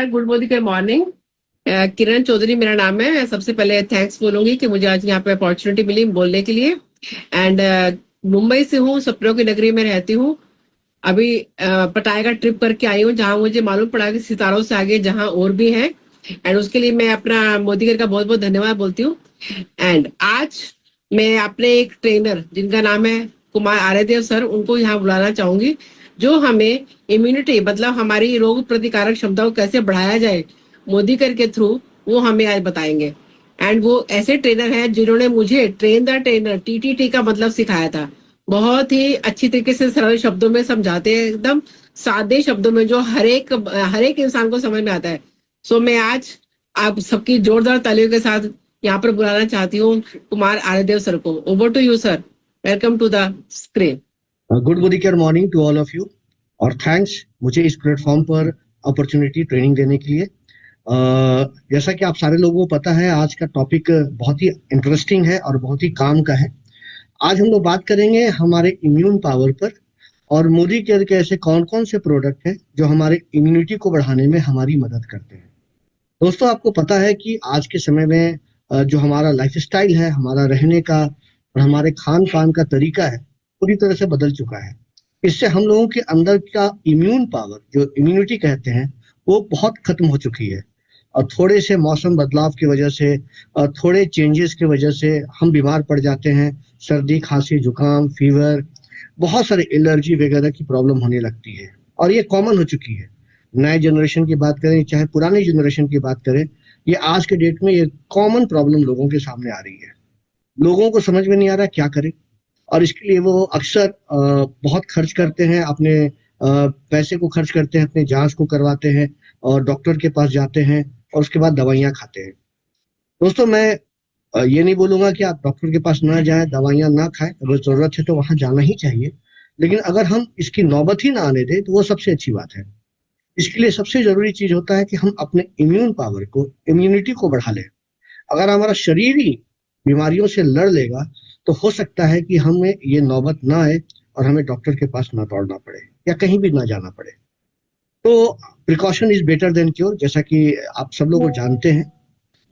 Good morning, good morning. Kiran Chaudhary मेरा नाम है। मैं सबसे पहले थैंक्स बोलूंगी कि मुझे आज यहाँ पे अपॉर्चुनिटी मिली बोलने के लिए। एंड मुंबई से हूँ, सपनों की नगरी में रहती हूँ। अभी पटाया का ट्रिप करके आई हूँ, जहाँ मुझे मालूम पड़ा कि सितारों से आगे जहाँ और भी हैं। एंड उसके लिए मैं अपना मोदी सर का बहुत बहुत धन्यवाद बोलती हूँ। एंड आज मैं अपने एक ट्रेनर जिनका नाम है कुमार आर्यदेव सर, उनको यहाँ बुलाना चाहूंगी, जो हमें इम्यूनिटी मतलब हमारी रोग प्रतिकारक क्षमता को कैसे बढ़ाया जाए मोदी कर के थ्रू, वो हमें आज बताएंगे। एंड वो ऐसे ट्रेनर हैं जिन्होंने मुझे ट्रेन द ट्रेनर टीटीटी का मतलब सिखाया था। बहुत ही अच्छी तरीके से सरल शब्दों में समझाते हैं, एकदम सादे शब्दों में, जो हर एक इंसान को समझ में आता है। सो मैं आज आप सबकी जोरदार तालियों के साथ यहाँ पर बुलाना चाहती हूँ कुमार आर्यदेव सर को। Over to you sir, welcome to the screen. Good morning to all of you, और थैंक्स मुझे इस प्लेटफॉर्म पर अपॉर्चुनिटी ट्रेनिंग देने के लिए। जैसा कि आप सारे लोगों को पता है, आज का टॉपिक बहुत ही इंटरेस्टिंग है और बहुत ही काम का है। आज हम लोग बात करेंगे हमारे इम्यून पावर पर, और मोदी केयर के ऐसे कौन कौन से प्रोडक्ट हैं जो हमारे इम्यूनिटी को बढ़ाने में हमारी मदद करते हैं। दोस्तों, आपको पता है कि आज के समय में जो हमारा लाइफस्टाइल है, हमारा रहने का और हमारे खान पान का तरीका है, पूरी तरह से बदल चुका है। इससे हम लोगों के अंदर का इम्यून पावर, जो इम्यूनिटी कहते हैं, वो बहुत खत्म हो चुकी है। और थोड़े से मौसम बदलाव की वजह से और थोड़े चेंजेस की वजह से हम बीमार पड़ जाते हैं। सर्दी, खांसी, जुकाम, फीवर, बहुत सारे एलर्जी वगैरह की प्रॉब्लम होने लगती है, और ये कॉमन हो चुकी है। नए जनरेशन की बात करें चाहे पुरानी जनरेशन की बात करें, ये आज के डेट में ये कॉमन प्रॉब्लम लोगों के सामने आ रही है। लोगों को समझ में नहीं आ रहा क्या करें, और इसके लिए वो अक्सर बहुत खर्च करते हैं, अपने पैसे को खर्च करते हैं, अपने जांच को करवाते हैं और डॉक्टर के पास जाते हैं, और उसके बाद दवाइयाँ खाते हैं। दोस्तों, मैं ये नहीं बोलूंगा कि आप डॉक्टर के पास ना जाएं, दवाइयाँ ना खाएं। अगर जरूरत है तो वहां जाना ही चाहिए, लेकिन अगर हम इसकी नौबत ही ना आने दें तो वो सबसे अच्छी बात है। इसके लिए सबसे जरूरी चीज होता है कि हम अपने इम्यून पावर को, इम्यूनिटी को बढ़ा लें। अगर हमारा शरीर ही बीमारियों से लड़ लेगा तो हो सकता है कि हमें ये नौबत ना आए और हमें डॉक्टर के पास ना दौड़ना पड़े या कहीं भी ना जाना पड़े। तो precaution is better than cure, जैसा कि आप सब लोग जानते हैं।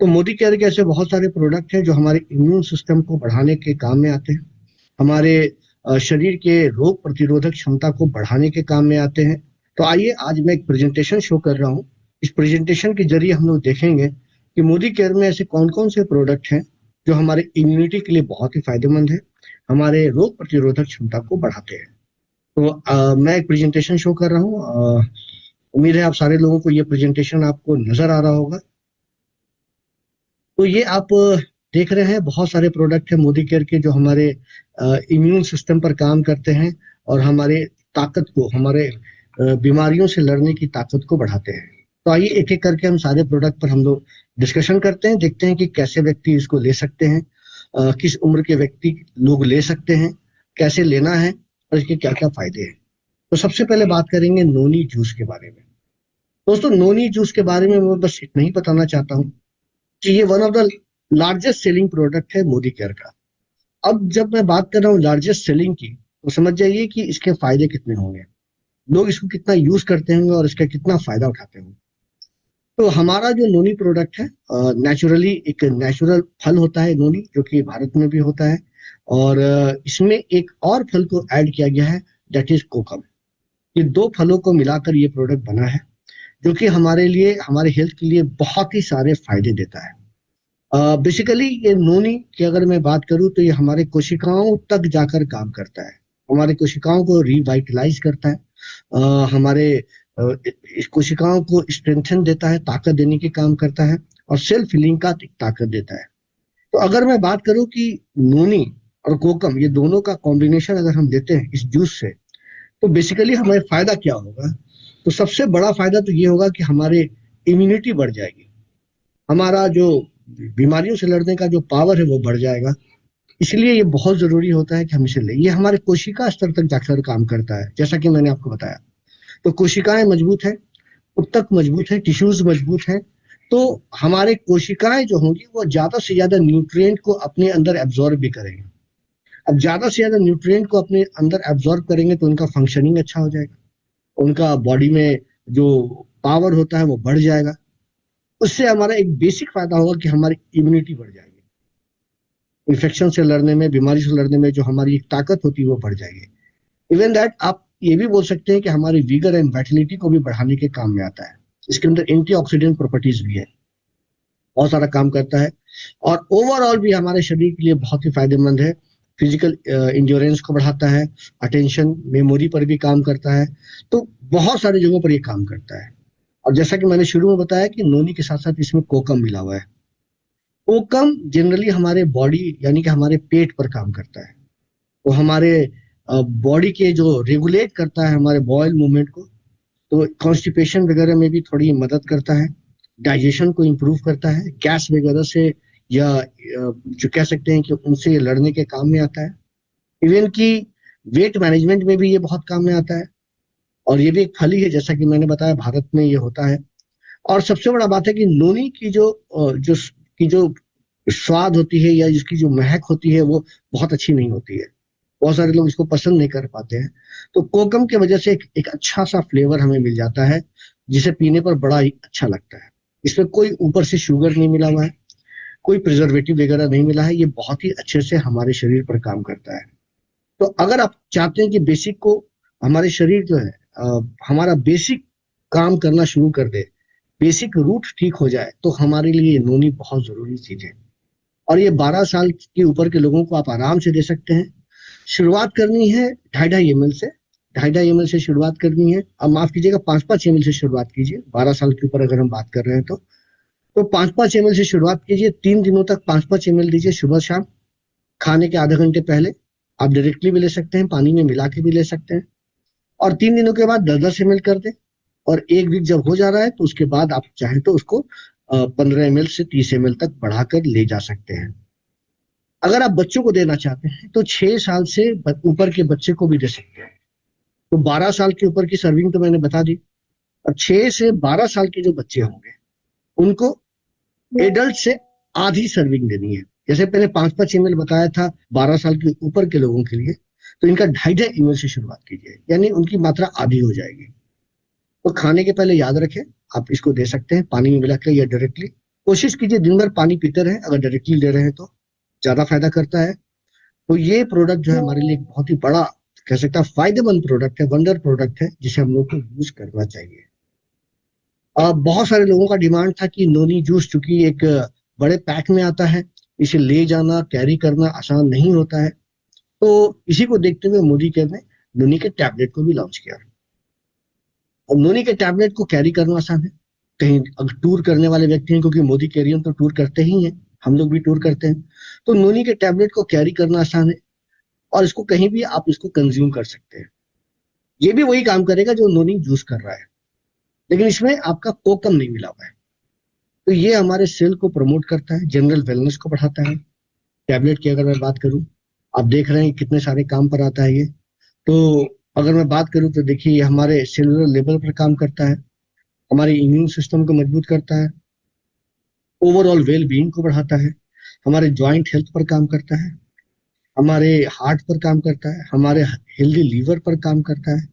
तो मोदी केयर के ऐसे बहुत सारे प्रोडक्ट हैं जो हमारे इम्यून सिस्टम को बढ़ाने के काम में आते हैं, हमारे शरीर के रोग प्रतिरोधक क्षमता को बढ़ाने के काम में आते हैं। तो आइए, आज मैं एक प्रेजेंटेशन शो कर रहा हूँ। इस प्रेजेंटेशन के जरिए हम लोग देखेंगे कि मोदी केयर में ऐसे कौन कौन से प्रोडक्ट हैं जो हमारे इम्यूनिटी के लिए बहुत ही फायदेमंद है, हमारे रोग प्रतिरोधक क्षमता को बढ़ाते हैं। तो मैं एक प्रेजेंटेशन शो कर रहा हूँ। उम्मीद है आप सारे लोगों को ये प्रेजेंटेशन आपको नजर आ रहा होगा। तो ये आप देख रहे हैं, बहुत सारे प्रोडक्ट हैं मोदी केयर के जो हमारे इम्यून सिस्टम पर काम करते हैं और हमारे ताकत को, हमारे बीमारियों से लड़ने की ताकत को बढ़ाते हैं। तो आइए एक एक करके हम सारे प्रोडक्ट पर हम लोग डिस्कशन करते हैं, देखते हैं कि कैसे व्यक्ति इसको ले सकते हैं, किस उम्र के व्यक्ति लोग ले सकते हैं, कैसे लेना है और इसके क्या क्या फायदे हैं। तो सबसे पहले बात करेंगे नोनी जूस के बारे में। दोस्तों, नोनी जूस के बारे में मैं बस इतना ही बताना चाहता हूँ कि ये one of the largest selling product है मोदी केयर का। अब जब मैं बात कर रहा हूँ लार्जेस्ट सेलिंग की, तो समझ जाइए कि इसके फायदे कितने होंगे, लोग इसको कितना यूज करते होंगे और इसका कितना फायदा उठाते होंगे। तो हमारा जो नोनी प्रोडक्ट है, नेचुरली एक नेचुरल फल होता है नोनी, जो कि भारत में भी होता है, और इसमें एक और फल को ऐड किया गया है, दैट इज कोकम। ये दो फलों को मिलाकर ये प्रोडक्ट बना है, जो कि हमारे लिए, हमारे हेल्थ के लिए बहुत ही सारे फायदे देता है। बेसिकली ये नोनी की अगर मैं बात करूं तो ये हमारे कोशिकाओं तक जाकर काम करता है, हमारे कोशिकाओं को रिवाइटलाइज करता है, हमारे इस कोशिकाओं को स्ट्रेंथन देता है, ताकत देने के काम करता है, और सेल्फ हीलिंग का ताकत देता है। तो अगर मैं बात करूं कि नोनी और कोकम, ये दोनों का कॉम्बिनेशन अगर हम लेते हैं इस जूस से, तो बेसिकली हमें फायदा क्या होगा। तो सबसे बड़ा फायदा तो ये होगा कि हमारे इम्यूनिटी बढ़ जाएगी, हमारा जो बीमारियों से लड़ने का जो पावर है वो बढ़ जाएगा। इसलिए ये बहुत जरूरी होता है कि हम इसे लें। ये हमारे कोशिका स्तर तक जाकर काम करता है, जैसा कि मैंने आपको बताया। तो कोशिकाएं मजबूत है, ऊतक मजबूत है, टिश्यूज मजबूत है, तो हमारे कोशिकाएं जो होंगी वो ज्यादा से ज्यादा न्यूट्रिएंट को अपने अंदर एब्जॉर्ब भी करेंगे। अब ज्यादा से ज्यादा न्यूट्रिएंट को अपने अंदर एब्जॉर्ब करेंगे तो उनका फंक्शनिंग अच्छा हो जाएगा, उनका बॉडी में जो पावर होता है वो बढ़ जाएगा। उससे हमारा एक बेसिक फायदा होगा कि हमारी इम्यूनिटी बढ़ जाएगी। इन्फेक्शन से लड़ने में, बीमारी से लड़ने में जो हमारी एक ताकत होती है वो बढ़ जाएगी। इवन दैट आप ये भी बोल सकते हैं कि हमारी विगर एंड वाइटलिटी को भी बढ़ाने के काम में आता है। इसके अंदर एंटीऑक्सीडेंट प्रॉपर्टीज भी है, बहुत सारा काम करता है और ओवरऑल भी हमारे शरीर के लिए बहुत ही फायदेमंद है। फिजिकल इंड्योरेंस को बढ़ाता है, अटेंशन मेमोरी पर भी काम करता है, तो बहुत सारी जगहों पर ये काम करता है। और जैसा कि मैंने शुरू में बताया कि नोनी के साथ साथ इसमें कोकम मिला हुआ है। कोकम जनरली हमारे बॉडी यानी कि हमारे पेट पर काम करता है, तो हमारे बॉडी के जो रेगुलेट करता है हमारे बॉयल मूवमेंट को, तो कॉन्स्टिपेशन वगैरह में भी थोड़ी मदद करता है, डाइजेशन को इम्प्रूव करता है, गैस वगैरह से या जो कह सकते हैं कि उनसे लड़ने के काम में आता है। इवन की वेट मैनेजमेंट में भी ये बहुत काम में आता है और ये भी एक फल ही है, जैसा कि मैंने बताया भारत में ये होता है। और सबसे बड़ा बात है कि नोनी की जो स्वाद होती है या जिसकी जो महक होती है वो बहुत अच्छी नहीं होती है, बहुत सारे लोग इसको पसंद नहीं कर पाते हैं। तो कोकम की वजह से एक अच्छा सा फ्लेवर हमें मिल जाता है जिसे पीने पर बड़ा ही अच्छा लगता है। इसमें कोई ऊपर से शुगर नहीं मिला हुआ है, कोई प्रिजर्वेटिव वगैरह नहीं मिला है, ये बहुत ही अच्छे से हमारे शरीर पर काम करता है। तो अगर आप चाहते हैं कि बेसिक को हमारे शरीर जो है हमारा बेसिक काम करना शुरू कर दे, बेसिक रूट ठीक हो जाए, तो हमारे लिए ये नोनी बहुत जरूरी चीज है। और ये 12 साल के ऊपर के लोगों को आप आराम से दे सकते हैं। शुरुआत करनी है 2.5 ml से, 2.5 ml से शुरुआत करनी है। अब माफ कीजिएगा 5-5 ml से शुरुआत कीजिए। 12 साल के ऊपर अगर हम बात कर रहे हैं तो 5-5 ml से शुरुआत कीजिए। 3 दिनों तक 5-5 ml दीजिए, सुबह शाम, खाने के आधे घंटे पहले। आप डायरेक्टली भी ले सकते हैं, पानी में मिला के भी ले सकते हैं। और 3 दिनों के बाद 10-10 ml कर दें। और 1 वीक जब हो जा रहा है तो उसके बाद आप चाहें तो उसको 15 ml से 30 ml तक बढ़ाकर ले जा सकते हैं। अगर आप बच्चों को देना चाहते हैं तो 6 साल से ऊपर के बच्चे को भी दे सकते हैं। तो 12 साल के ऊपर की सर्विंग तो मैंने बता दी। और 6 से 12 साल के जो बच्चे होंगे उनको एडल्ट से आधी सर्विंग देनी है। जैसे पहले 5-5 ml बताया था 12 साल के ऊपर के लोगों के लिए, तो इनका 2.5 ml से शुरुआत कीजिए, यानी उनकी मात्रा आधी हो जाएगी। तो खाने के पहले याद रखें, आप इसको दे सकते हैं पानी में मिलाकर या डायरेक्टली। कोशिश कीजिए दिन भर पानी पीते रहें, अगर डायरेक्टली ले रहे हैं तो ज्यादा फायदा करता है। तो ये प्रोडक्ट जो है हमारे लिए एक बहुत ही बड़ा, कह सकता है फायदेमंद प्रोडक्ट है, वंडर प्रोडक्ट है, जिसे हम लोग को यूज करना चाहिए। बहुत सारे लोगों का डिमांड था कि नोनी जूस चूंकि एक बड़े पैक में आता है, इसे ले जाना कैरी करना आसान नहीं होता है, तो इसी को देखते हुए मोदी केयर ने नोनी के टैबलेट को भी लॉन्च किया। और नोनी के टैबलेट को कैरी करना आसान है। कहीं अगर टूर करने वाले व्यक्ति हैं, क्योंकि मोदी कैरियन तो टूर करते ही हैं, हम लोग भी टूर करते हैं, तो नोनी के टैबलेट को कैरी करना आसान है और इसको कहीं भी आप इसको कंज्यूम कर सकते हैं। ये भी वही काम करेगा जो नोनी जूस कर रहा है, लेकिन इसमें आपका कोकम नहीं मिला हुआ है। तो ये हमारे सेल को प्रमोट करता है, जनरल वेलनेस को बढ़ाता है। टैबलेट की अगर मैं बात करूं, आप देख रहे हैं कितने सारे काम पर आता है ये। तो अगर मैं बात करूं तो देखिए ये हमारे सेलुलर लेवल पर काम करता है, हमारे इम्यून सिस्टम को मजबूत करता है, ओवरऑल वेल बीइंग को बढ़ाता है, हमारे ज्वाइंट हेल्थ पर काम करता है, हमारे हार्ट पर काम करता है, हमारे हेल्दी लीवर पर काम करता है,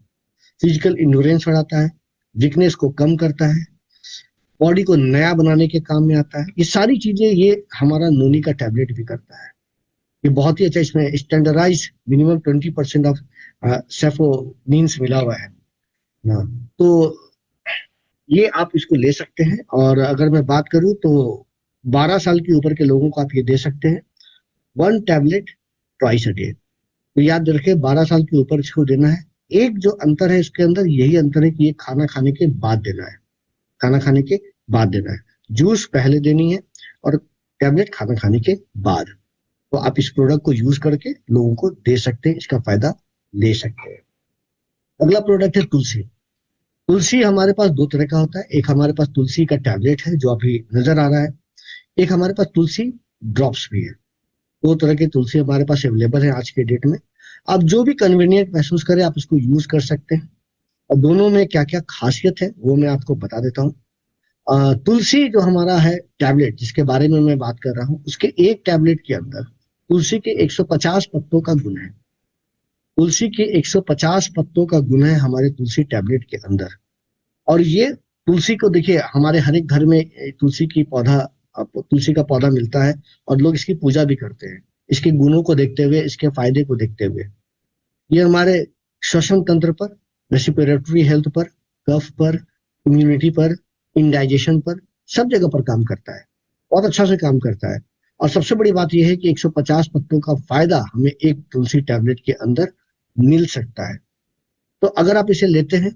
फिजिकल इंड्योरेंस बढ़ाता है, वीकनेस को कम करता है, बॉडी को नया बनाने के काम में आता है। ये सारी चीजें ये हमारा नोनी का टैबलेट भी करता है। ये बहुत ही अच्छा, इसमें स्टैंडर्डाइज मिनिमम 20% ऑफ सेफोनीन्स मिला हुआ है ना। तो ये आप इसको ले सकते हैं। और अगर मैं बात करूं तो 12 साल के ऊपर के लोगों को आप ये दे सकते हैं 1 टैबलेट ट्वाइस अ डे। तो याद रखें 12 साल के ऊपर इसको देना है। एक जो अंतर है इसके अंदर, यही अंतर है कि ये खाना खाने के बाद देना है, खाना खाने के बाद देना है। जूस पहले देनी है और टैबलेट खाना खाने के बाद। तो आप इस प्रोडक्ट को यूज करके लोगों को दे सकते हैं, इसका फायदा ले सकते हैं। अगला प्रोडक्ट है तुलसी। तुलसी हमारे पास 2 तरह का होता है। एक हमारे पास तुलसी का टैबलेट है जो अभी नजर आ रहा है, एक हमारे पास तुलसी ड्रॉप्स भी है। 2 तरह के तुलसी हमारे पास अवेलेबल है आज के डेट में। आप जो भी कन्वीनियंट महसूस करें आप इसको यूज कर सकते हैं। और दोनों में क्या क्या खासियत है वो मैं आपको बता देता हूँ। तुलसी जो हमारा है टैबलेट, जिसके बारे में मैं बात कर रहा हूँ, उसके एक टैबलेट के अंदर तुलसी के 150 पत्तों का गुण है। तुलसी के 150 पत्तों का गुण है हमारे तुलसी टैबलेट के अंदर। और ये तुलसी को देखिए, हमारे हर एक घर में तुलसी का पौधा मिलता है और लोग इसकी पूजा भी करते हैं, इसके गुणों को देखते हुए, इसके फायदे को देखते हुए। ये हमारे श्वसन तंत्र पर, रेस्पिरेटरी हेल्थ पर, कफ पर, इम्यूनिटी पर, इंडाइजेशन पर, सब जगह पर काम करता है, बहुत अच्छा से काम करता है। और सबसे बड़ी बात यह है कि 150 पत्तों का फायदा हमें एक तुलसी टैबलेट के अंदर मिल सकता है। तो अगर आप इसे लेते हैं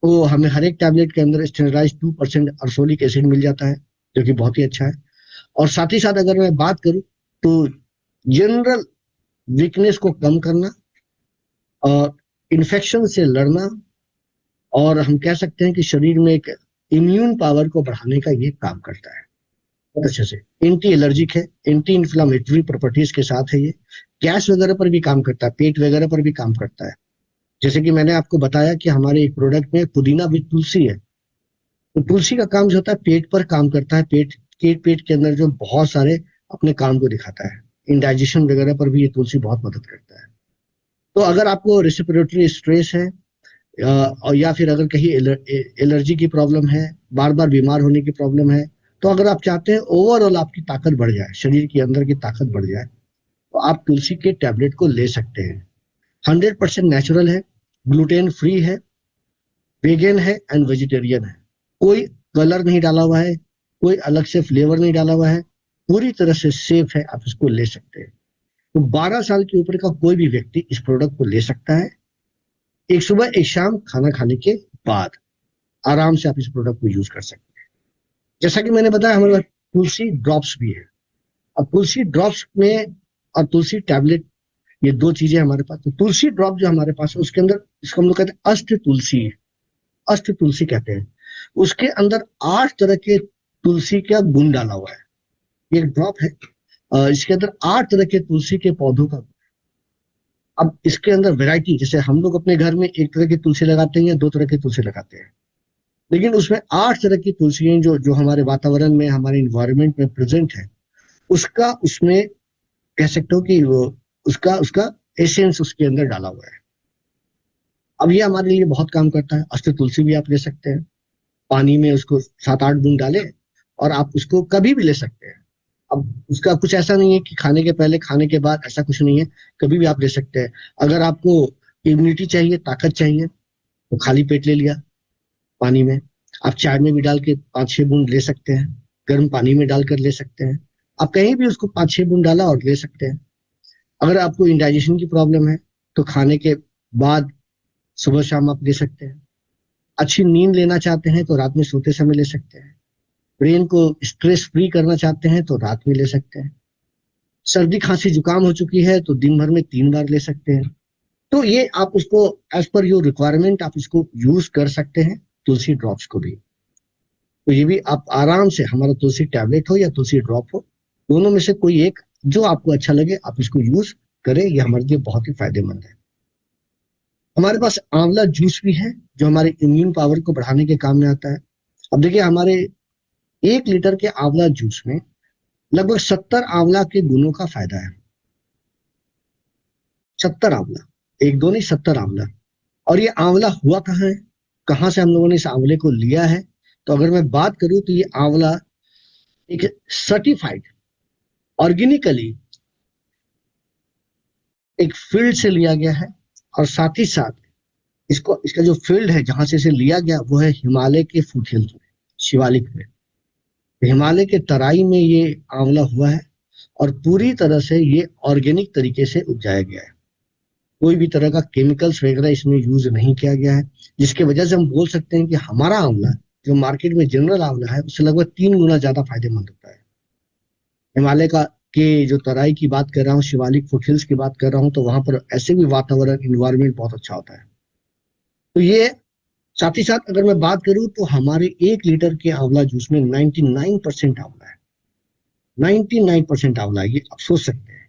तो हमें हर एक टैबलेट के अंदर स्टेरलाइज 2% अर्सोलिक एसिड मिल जाता है, जो कि बहुत ही अच्छा है। और साथ ही साथ अगर मैं बात करूं तो जनरल वीकनेस को कम करना और इन्फेक्शन से लड़ना, और हम कह सकते हैं कि शरीर में एक इम्यून पावर को बढ़ाने का ये काम करता है बहुत अच्छे से। एंटी एलर्जिक है, एंटी इन्फ्लामेटरी प्रॉपर्टीज के साथ है ये। गैस वगैरह पर भी काम करता है, पेट वगैरह पर भी काम करता है। जैसे कि मैंने आपको बताया कि हमारे एक प्रोडक्ट में पुदीना विद तुलसी है, तो तुलसी का काम जो होता है पेट पर काम करता है, पेट के अंदर जो बहुत सारे अपने काम को दिखाता है। इंडाइजेशन वगैरह पर भी ये तुलसी बहुत मदद करता है। तो अगर आपको रेस्पिरेटरी स्ट्रेस है और या फिर अगर कहीं एलर्जी की प्रॉब्लम है, बार बार बीमार होने की प्रॉब्लम है, तो अगर आप चाहते हैं ओवरऑल आपकी ताकत बढ़ जाए, शरीर के अंदर की ताकत बढ़ जाए, तो आप तुलसी के टैबलेट को ले सकते हैं। 100% नेचुरल है, ग्लूटेन फ्री है, वेगन है एंड वेजिटेरियन है। कोई कलर नहीं डाला हुआ है, कोई अलग से फ्लेवर नहीं डाला हुआ है, पूरी तरह से सेफ है, आप इसको ले सकते हैं। तो 12 साल के ऊपर का कोई भी व्यक्ति इस प्रोडक्ट को ले सकता है। एक सुबह एक शाम खाना खाने के बाद आराम से आप इस प्रोडक्ट को यूज कर सकते हैं। जैसा कि मैंने बताया, हमारे पास तुलसी ड्रॉप्स भी है। अब तुलसी ड्रॉप्स में और तुलसी टैबलेट, ये दो चीजें हमारे पास। तो तुलसी ड्रॉप जो हमारे पास है उसके अंदर, इसको हम लोग कहते हैं अष्ट तुलसी कहते हैं। उसके अंदर 8 तरह के तुलसी का गुण डाला हुआ है। ये एक ड्रॉप है, इसके अंदर 8 तरह के तुलसी के पौधों का। अब इसके अंदर वैरायटी, जैसे हम लोग अपने घर में एक तरह की तुलसी लगाते हैं या 2 तरह की तुलसी लगाते हैं, लेकिन उसमें 8 तरह की तुलसी जो हमारे वातावरण में, हमारे इन्वायरमेंट में प्रेजेंट है, उसका उसमें कह सकते हो कि वो उसका एसेंस उसके अंदर डाला हुआ है। अब ये हमारे लिए बहुत काम करता है। अष्ट तुलसी भी आप ले सकते हैं, पानी में उसको 7-8 बूंद डालें और आप उसको कभी भी ले सकते हैं। अब उसका कुछ ऐसा नहीं है कि खाने के पहले, खाने के बाद, ऐसा कुछ नहीं है, कभी भी आप ले सकते हैं। अगर आपको इम्यूनिटी चाहिए, ताकत चाहिए, तो खाली पेट ले लिया पानी में। आप चाय में भी डाल के 5-6 बूंद ले सकते हैं, गर्म पानी में डालकर ले सकते हैं। आप कहीं भी उसको 5-6 बूंद डाला और ले सकते हैं। अगर आपको इंडाइजेशन की प्रॉब्लम है तो खाने के बाद सुबह शाम आप ले सकते हैं। अच्छी नींद लेना चाहते हैं तो रात में सोते समय ले सकते हैं। ब्रेन को स्ट्रेस फ्री करना चाहते हैं तो रात में ले सकते हैं। सर्दी खांसी जुकाम हो चुकी है तो दिन भर में 3 बार ले सकते हैं। तो ये आप उसको एज पर योर रिक्वायरमेंट आप इसको यूज कर सकते हैं, तुलसी ड्रॉप्स को भी। तो ये भी आप आराम से, हमारा तुलसी टैबलेट हो या तुलसी ड्रॉप हो, दोनों में से कोई एक जो आपको अच्छा लगे आप इसको यूज करें। ये हमारे लिए बहुत ही फायदेमंद है। हमारे पास आंवला जूस भी है जो हमारे इम्यून पावर को बढ़ाने के काम में आता है। अब देखिए, हमारे 1 लीटर के आंवला जूस में लगभग 70 आंवला के गुणों का फायदा है। 70 आंवला, एक दो नहीं, 70 आंवला। और ये आंवला हुआ कहाँ है, कहाँ से हम लोगों ने इस आंवले को लिया है? तो अगर मैं बात करूं तो ये आंवला एक सर्टिफाइड ऑर्गेनिकली एक फील्ड से लिया गया है। और साथ ही साथ इसका जो फील्ड है जहां से इसे लिया गया वो है हिमालय के फुटहिल्स में, शिवालिक में। हिमालय के तराई में ये आंवला हुआ है और पूरी तरह से ये ऑर्गेनिक तरीके से उपजाया गया है। कोई भी तरह का केमिकल्स वगैरह इसमें यूज नहीं किया गया है, जिसके वजह से हम बोल सकते हैं कि हमारा आंवला जो मार्केट में जनरल आंवला है उससे लगभग 3 गुना ज्यादा फायदेमंद होता है। हिमालय के जो तराई की बात कर रहा हूँ, शिवालिक फुटहिल्स की बात कर रहा हूँ, तो वहां पर ऐसे भी वातावरण, इन्वायरमेंट बहुत अच्छा होता है। तो ये, साथ ही साथ अगर मैं बात करूं तो हमारे 1 लीटर के आंवला जूस में 99% आंवला है। 99% आंवला, ये आप सोच सकते हैं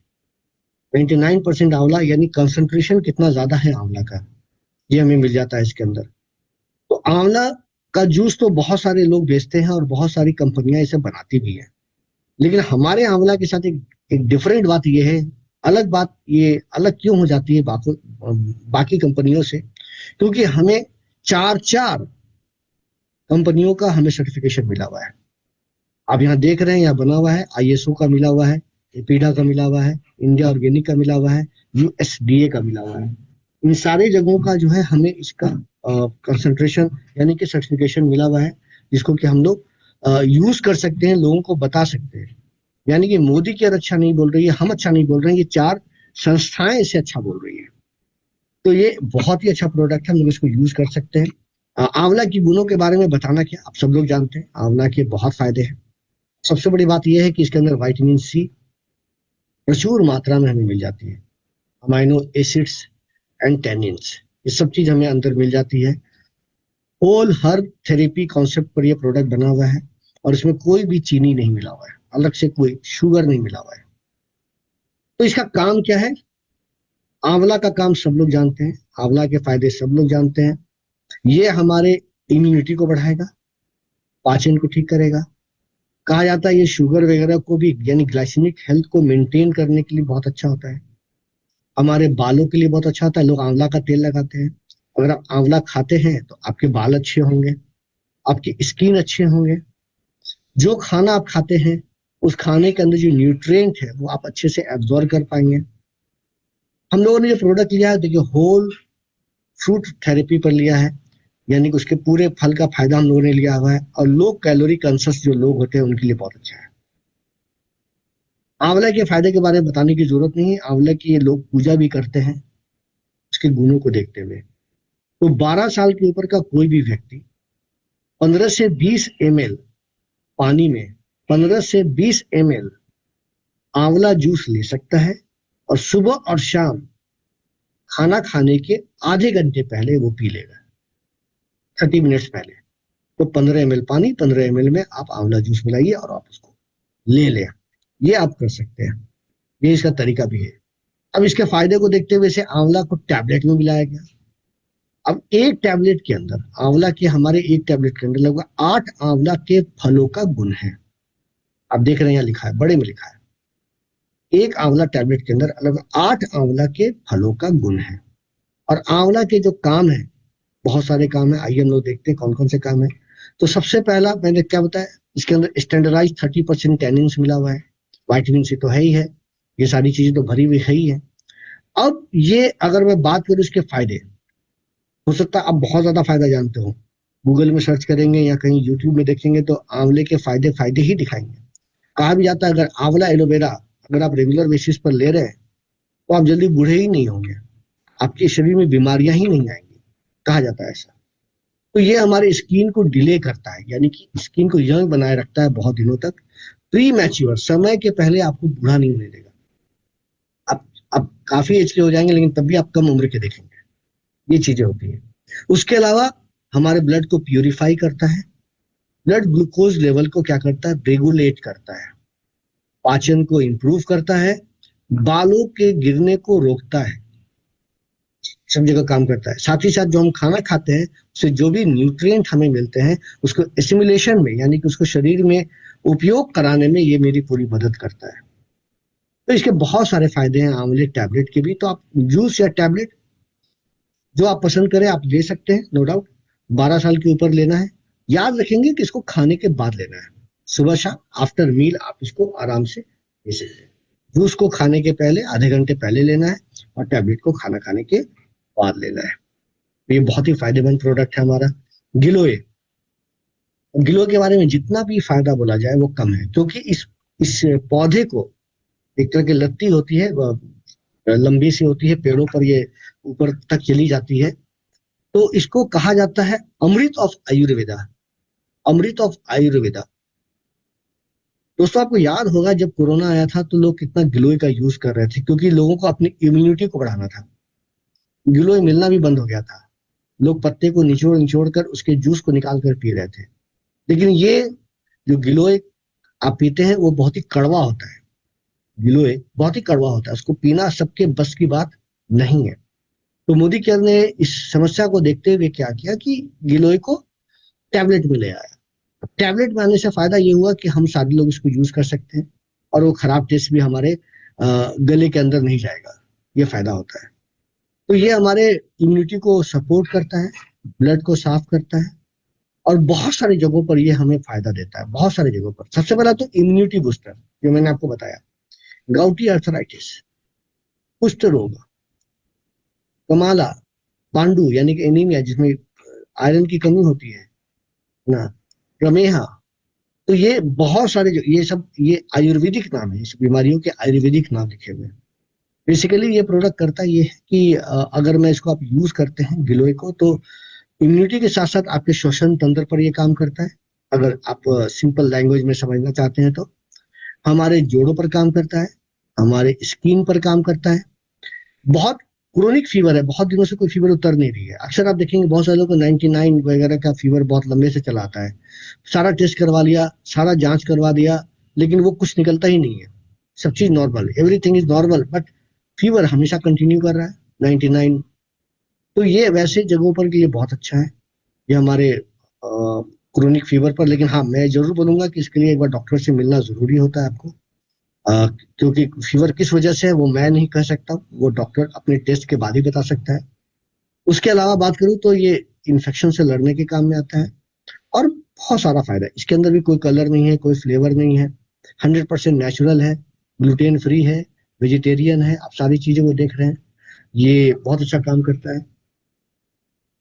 99% आंवला, यानी कंसंट्रेशन कितना ज्यादा है आंवला का, ये हमें मिल जाता है इसके अंदर। तो आंवला का जूस तो बहुत सारे लोग बेचते हैं और बहुत सारी कंपनियां इसे बनाती भी है, लेकिन हमारे आंवला के साथ एक डिफरेंट बात ये है, ये अलग क्यों हो जाती है बाकी कंपनियों से, क्योंकि हमें 4 कंपनियों का हमें सर्टिफिकेशन मिला हुआ है। आप यहाँ देख रहे हैं, यहाँ बना हुआ है, ISO का मिला हुआ है, एपीडा का मिला हुआ है, इंडिया ऑर्गेनिक का मिला हुआ है, USDA का मिला हुआ है। इन सारे जगहों का जो है हमें इसका कंसंट्रेशन यानी कि सर्टिफिकेशन मिला हुआ है, जिसको कि हम लोग यूज कर सकते हैं, लोगों को बता सकते हैं। यानी कि मोदी केयर अच्छा नहीं बोल रही है, हम अच्छा नहीं बोल रहे हैं, ये 4 संस्थाएं इसे अच्छा बोल रही है। तो ये बहुत ही अच्छा प्रोडक्ट है, हम लोग इसको यूज कर सकते हैं। आंवला की गुणों के बारे में बताना क्या, आप सब लोग जानते हैं आंवला के बहुत फायदे हैं। सबसे बड़ी बात यह है कि इसके अंदर विटामिन सी प्रचुर मात्रा में हमें मिल जाती है, अमाइनो एसिड्स एंड टेनिन्स, ये सब चीज हमें अंदर मिल जाती है। होल हर्ब थेरेपी कॉन्सेप्ट पर यह प्रोडक्ट बना हुआ है और इसमें कोई भी चीनी नहीं मिला हुआ है, अलग से कोई शुगर नहीं मिला हुआ है। तो इसका काम क्या है? आंवला का काम सब लोग जानते हैं, आंवला के फायदे सब लोग जानते हैं। ये हमारे इम्यूनिटी को बढ़ाएगा, पाचन को ठीक करेगा। कहा जाता है ये शुगर वगैरह को भी यानी ग्लाइसेमिक हेल्थ को मेंटेन करने के लिए बहुत अच्छा होता है। हमारे बालों के लिए बहुत अच्छा होता है, लोग आंवला का तेल लगाते हैं। अगर आप आंवला खाते हैं तो आपके बाल अच्छे होंगे, आपकी स्किन अच्छे होंगे। जो खाना आप खाते हैं उस खाने के अंदर जो न्यूट्रिएंट है वो आप अच्छे से एब्जॉर्ब कर पाएंगे। हम लोगों ने जो प्रोडक्ट लिया है, देखिए होल फ्रूट थेरेपी पर लिया है, यानी कि उसके पूरे फल का फायदा हम लोगों ने लिया हुआ है। और लो कैलोरी कंसस जो लोग होते हैं उनके लिए बहुत अच्छा है। आंवला के फायदे के बारे में बताने की जरूरत नहीं है, आंवला की ये लोग पूजा भी करते हैं उसके गुणों को देखते हुए। तो 12 साल के ऊपर का कोई भी व्यक्ति 15 से 20 ml पानी में 15 से 20 ml आंवला जूस ले सकता है और सुबह और शाम खाना खाने के आधे घंटे पहले वो पी लेगा, 30 मिनट्स पहले। तो 15 ml पानी, 15 ml में आप आंवला जूस मिलाइए और आप उसको ले लें। ये आप कर सकते हैं, ये इसका तरीका भी है। अब इसके फायदे को देखते हुए इसे आंवला को टैबलेट में मिलाया गया। अब एक टैबलेट के अंदर आंवला के, हमारे एक टैबलेट के अंदर लगभग 8 आंवला के फलों का गुण है। आप देख रहे हैं यहाँ लिखा है, बड़े में लिखा है, एक आंवला टैबलेट के अंदर लगभग 8 आंवला के फलों का गुण है। और आंवला के जो काम है, बहुत सारे काम है, आइए हम लोग देखते हैं कौन कौन से काम है। तो सबसे पहला मैंने क्या बताया, इसके अंदर स्टैंडर्डाइज 30% टेनिन्स मिला हुआ है, विटामिन सी तो है ही है, ये सारी चीजें तो भरी हुई है ही है। अब ये अगर मैं बात करूं इसके फायदे, हो सकता है आप बहुत ज्यादा फायदा जानते हो, गूगल में सर्च करेंगे या कहीं यूट्यूब में देखेंगे तो आंवले के फायदे फायदे ही दिखाएंगे। कहा भी जाता है अगर आंवला एलोवेरा अगर आप रेगुलर बेसिस पर ले रहे हैं तो आप जल्दी बूढ़े ही नहीं होंगे, आपके शरीर में बीमारियां ही नहीं आएंगी, कहा जाता है ऐसा। तो ये हमारे स्किन को डिले करता है, यानी कि स्किन को यंग बनाए रखता है बहुत दिनों तक। प्री मैच्योर, समय के पहले आपको बूढ़ा नहीं होने देगा। आप काफी एज के हो जाएंगे लेकिन तब भी आप कम उम्र के देखेंगे, ये चीजें होती हैं। उसके अलावा हमारे ब्लड को प्यूरिफाई करता है, ब्लड ग्लूकोज लेवल को क्या करता है, रेगुलेट करता है, पाचन को इंप्रूव करता है, बालों के गिरने को रोकता है, सब जगह काम करता है। साथ ही साथ जो हम खाना खाते हैं उससे जो भी न्यूट्रिएंट हमें मिलते हैं उसको एसिमिलेशन में यानी कि उसको शरीर में उपयोग कराने में ये मेरी पूरी मदद करता है। तो इसके बहुत सारे फायदे हैं आंवले टैबलेट के भी। तो आप जूस या टैबलेट जो आप पसंद करें आप ले सकते हैं, नो डाउट। 12 साल के ऊपर लेना है, याद रखेंगे कि इसको खाने के बाद लेना है, सुबह शाम आफ्टर मील आप इसको आराम से ले सकते हैं। जूस को खाने के पहले आधे घंटे पहले लेना है और टैबलेट को खाना खाने के बाद लेना है। तो ये बहुत ही फायदेमंद प्रोडक्ट है हमारा गिलोय। गिलोय के बारे में जितना भी फायदा बोला जाए वो कम है, क्योंकि इस पौधे को एक तरह की लत्ती होती है, लंबी सी होती है, पेड़ों पर ये ऊपर तक चली जाती है। तो इसको कहा जाता है अमृत ऑफ आयुर्वेदा, अमृत ऑफ आयुर्वेदा। दोस्तों आपको याद होगा जब कोरोना आया था तो लोग कितना गिलोय का यूज कर रहे थे, क्योंकि लोगों को अपनी इम्यूनिटी को बढ़ाना था। गिलोय मिलना भी बंद हो गया था, लोग पत्ते को निचोड़ निचोड़ कर उसके जूस को निकाल कर पी रहे थे। लेकिन ये जो गिलोय आप पीते हैं वो बहुत ही कड़वा होता है, गिलोय बहुत ही कड़वा होता है, उसको पीना सबके बस की बात नहीं है। तो मोदी केयर ने इस समस्या को देखते हुए क्या किया कि गिलोय को टैबलेट में ले आया। टैबलेट में आने से फायदा ये हुआ कि हम सारे लोग इसको यूज कर सकते हैं और वो खराब टेस्ट भी हमारे गले के अंदर नहीं जाएगा, ये फायदा होता है। तो ये हमारे इम्यूनिटी को सपोर्ट करता है, ब्लड को साफ करता है, और बहुत सारी जगहों पर ये हमें फायदा देता है, बहुत सारी जगहों पर। सबसे पहला तो इम्यूनिटी बूस्टर, जो मैंने आपको बताया, गाउटी अर्थराइटिस, कुष्ठ रोग, कमाला, पांडु यानी कि एनीमिया जिसमें आयरन की कमी होती है ना, प्रमेहा, तो ये बहुत सारे ये सब ये आयुर्वेदिक नाम है, इस बीमारियों के आयुर्वेदिक नाम लिखे हुए हैं। बेसिकली ये प्रोडक्ट करता ये है कि अगर मैं इसको आप यूज करते हैं गिलोय को, तो इम्यूनिटी के साथ साथ आपके श्वसन तंत्र पर ये काम करता है। अगर आप सिंपल लैंग्वेज में समझना चाहते हैं तो हमारे जोड़ों पर काम करता है, हमारे स्किन पर काम करता है। बहुत क्रोनिक फीवर है, बहुत दिनों से कोई फीवर उतर नहीं रही है। अक्सर आप देखेंगे बहुत सारे लोगों को 99 वगैरह का फीवर बहुत लंबे से चला आता है, सारा टेस्ट करवा लिया, सारा जांच करवा दिया, लेकिन वो कुछ निकलता ही नहीं है, सब चीज normal, everything is normal, but fever हमेशा कंटिन्यू कर रहा है 99। तो ये वैसे जगहों पर के लिए बहुत अच्छा है, ये हमारे क्रोनिक फीवर पर। लेकिन हाँ, मैं जरूर बोलूंगा कि इसके लिए एक बार डॉक्टर से मिलना जरूरी होता है आपको, क्योंकि फीवर किस वजह से है वो मैं नहीं कह सकता, वो डॉक्टर अपने टेस्ट के बाद ही बता सकता है। उसके अलावा बात करूं तो ये इन्फेक्शन से लड़ने के काम में आता है, और बहुत सारा फायदा है। इसके अंदर भी कोई कलर नहीं है, कोई फ्लेवर नहीं है, 100% नेचुरल है, ग्लूटेन फ्री है, वेजिटेरियन है, आप सारी चीजें वो देख रहे हैं, ये बहुत अच्छा काम करता है।